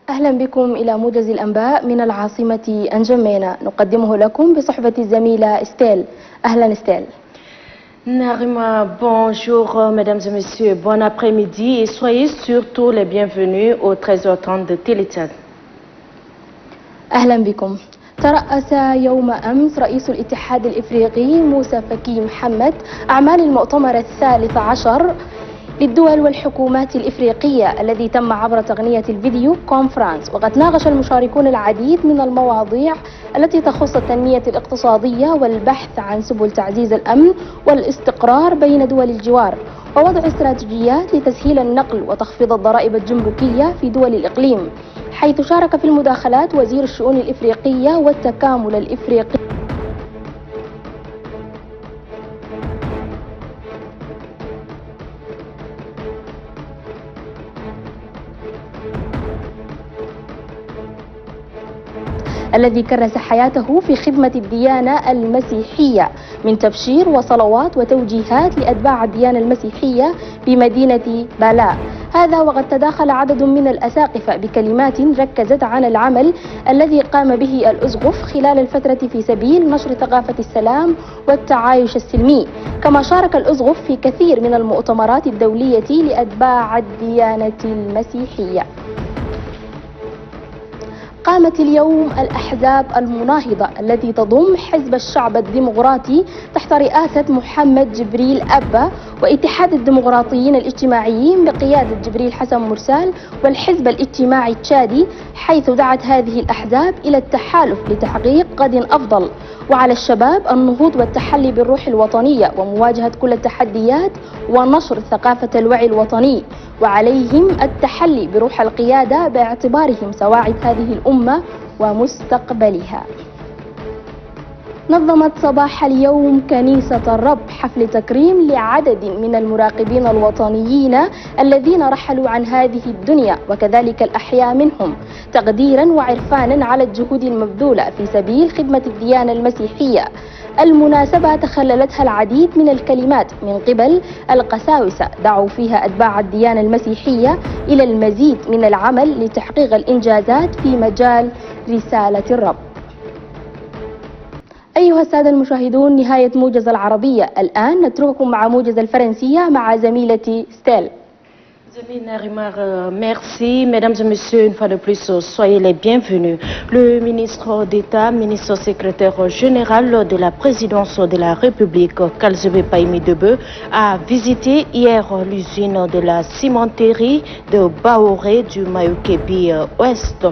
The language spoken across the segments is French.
أهلا بكم إلى موجز الأنباء من العاصمة أنجمينا، نقدمه لكم بصحبة الزميلة استيل. أهلا استيل. Narima, bonjour mesdames et messieurs, bon après-midi et soyez surtout les bienvenus au 13h30 de Télétad. أهلا بكم. ترأس يوم أمس رئيس الاتحاد الإفريقي موسى فكي محمد أعمال المؤتمر الثالث عشر للدول والحكومات الإفريقية الذي تم عبر تقنية الفيديو كونفرنس، وقد ناقش المشاركون العديد من المواضيع التي تخص التنمية الاقتصادية والبحث عن سبل تعزيز الأمن والاستقرار بين دول الجوار، ووضع استراتيجيات لتسهيل النقل وتخفيض الضرائب الجمركية في دول الإقليم، حيث شارك في المداخلات وزير الشؤون الإفريقية والتكامل الإفريقي الذي كرس حياته في خدمة الديانة المسيحية من تبشير وصلوات وتوجيهات لأتباع الديانة المسيحية بمدينة بالاء. هذا وقد تداخل عدد من الأساقفة بكلمات ركزت على العمل الذي قام به الأسقف خلال الفترة في سبيل نشر ثقافة السلام والتعايش السلمي، كما شارك الأسقف في كثير من المؤتمرات الدولية لأتباع الديانة المسيحية. قامت اليوم الأحزاب المناهضة التي تضم حزب الشعب الديمقراطي تحت رئاسة محمد جبريل أبا واتحاد الديمقراطيين الاجتماعيين بقيادة جبريل حسن مرسال والحزب الاجتماعي التشادي، حيث دعت هذه الأحزاب إلى التحالف لتحقيق غد أفضل، وعلى الشباب النهوض والتحلي بالروح الوطنية ومواجهة كل التحديات ونشر ثقافة الوعي الوطني، وعليهم التحلي بروح القيادة باعتبارهم سواعد هذه الأمة ومستقبلها. نظمت صباح اليوم كنيسة الرب حفل تكريم لعدد من المراقبين الوطنيين الذين رحلوا عن هذه الدنيا وكذلك الأحياء منهم، تقديرا وعرفانا على الجهود المبذولة في سبيل خدمة الديانة المسيحية. المناسبة تخللتها العديد من الكلمات من قبل القساوسة دعوا فيها أتباع الديانة المسيحية إلى المزيد من العمل لتحقيق الإنجازات في مجال رسالة الرب. أيها السادة المشاهدون، نهاية موجز العربية. الآن نترككم مع موجز الفرنسية مع زميلتي ستيل. Merci. Mesdames et messieurs, une fois de plus, soyez les bienvenus. Le ministre d'État, ministre secrétaire général de la présidence de la République, Kalzebe Paimi Debe, a visité hier l'usine de la cimenterie de Baoré du Mayukebi Ouest.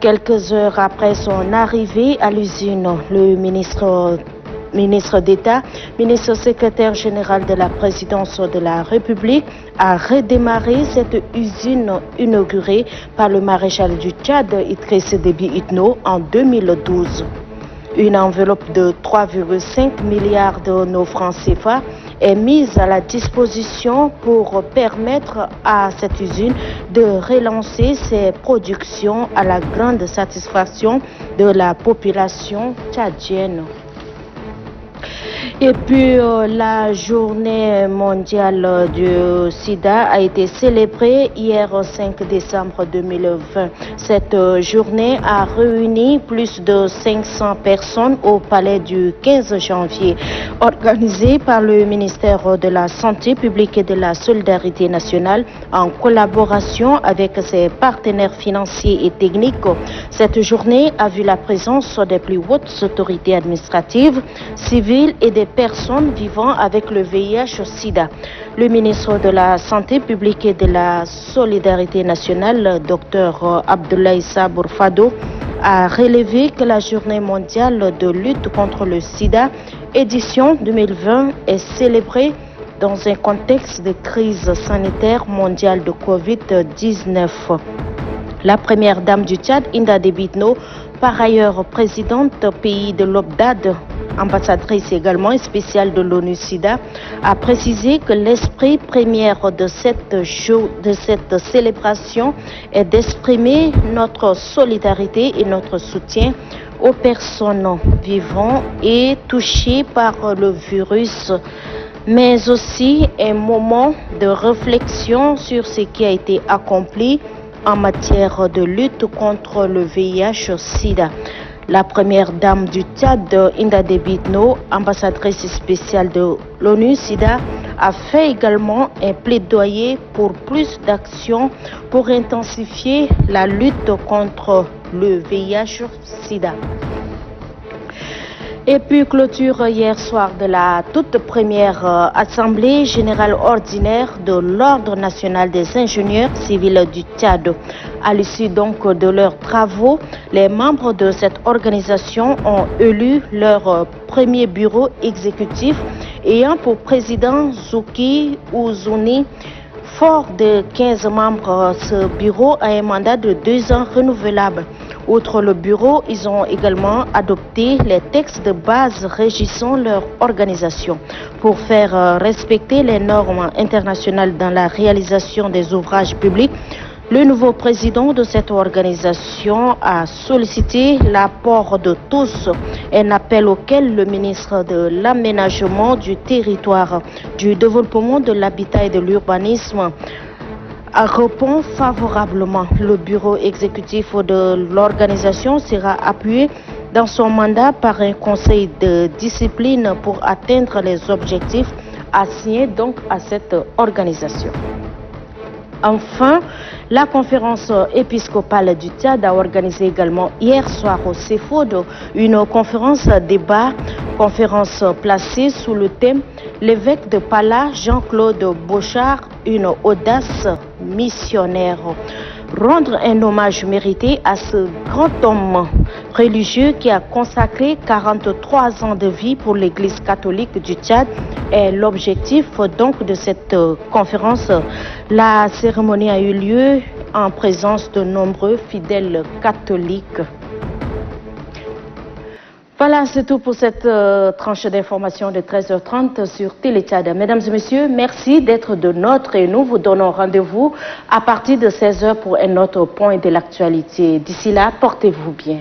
Quelques heures après son arrivée à l'usine, le ministre d'État, ministre secrétaire général de la présidence de la République, a redémarré cette usine inaugurée par le maréchal du Tchad, Idriss Déby Itno, en 2012. Une enveloppe de 3,5 milliards de nos francs CFA est mise à la disposition pour permettre à cette usine de relancer ses productions à la grande satisfaction de la population tchadienne. Et puis la journée mondiale du sida a été célébrée hier 5 décembre 2020. Cette journée a réuni plus de 500 personnes au palais du 15 janvier, organisée par le ministère de la Santé publique et de la Solidarité nationale en collaboration avec ses partenaires financiers et techniques. Cette journée a vu la présence des plus hautes autorités administratives, civiles et des personnes vivant avec le VIH-Sida. Le ministre de la Santé publique et de la Solidarité nationale, Dr Abdoulaye Sabour Fado, a relevé que la journée mondiale de lutte contre le sida, édition 2020, est célébrée dans un contexte de crise sanitaire mondiale de Covid-19. La première dame du Tchad, Inda Debitno, par ailleurs présidente pays de l'OBDAD, ambassadrice également et spéciale de l'ONU-SIDA, a précisé que l'esprit premier de cette célébration est d'exprimer notre solidarité et notre soutien aux personnes vivant et touchées par le virus, mais aussi un moment de réflexion sur ce qui a été accompli en matière de lutte contre le VIH-Sida. La première dame du Tchad, Inda Debitno, ambassadrice spéciale de l'ONU-SIDA, a fait également un plaidoyer pour plus d'actions pour intensifier la lutte contre le VIH-Sida. Et puis clôture hier soir de la toute première Assemblée générale ordinaire de l'Ordre national des ingénieurs civils du Tchad. À l'issue donc de leurs travaux, les membres de cette organisation ont élu leur premier bureau exécutif ayant pour président Zouki Ouzouni. Fort de 15 membres, ce bureau a un mandat de 2 ans renouvelable. Outre le bureau, ils ont également adopté les textes de base régissant leur organisation pour faire respecter les normes internationales dans la réalisation des ouvrages publics. Le nouveau président de cette organisation a sollicité l'apport de tous, un appel auquel le ministre de l'Aménagement du territoire, du développement de l'habitat et de l'urbanisme répond favorablement. Le bureau exécutif de l'organisation sera appuyé dans son mandat par un conseil de discipline pour atteindre les objectifs assignés donc à cette organisation. Enfin, la conférence épiscopale du Tchad a organisé également hier soir au CEFOD une conférence débat, conférence placée sous le thème l'évêque de Pala, Jean-Claude Bochard, une audace missionnaire. Rendre un hommage mérité à ce grand homme religieux qui a consacré 43 ans de vie pour l'Église catholique du Tchad est l'objectif donc de cette conférence. La cérémonie a eu lieu en présence de nombreux fidèles catholiques. Voilà, c'est tout pour cette tranche d'information de 13h30 sur Télé Tchad. Mesdames et messieurs, merci d'être de notre et nous vous donnons rendez-vous à partir de 16h pour un autre point de l'actualité. D'ici là, portez-vous bien.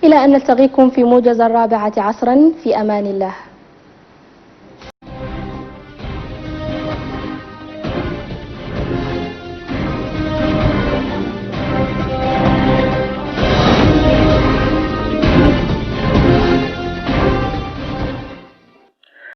إلى أن نلتقيكم في موجز 4 عصرا في أمان الله.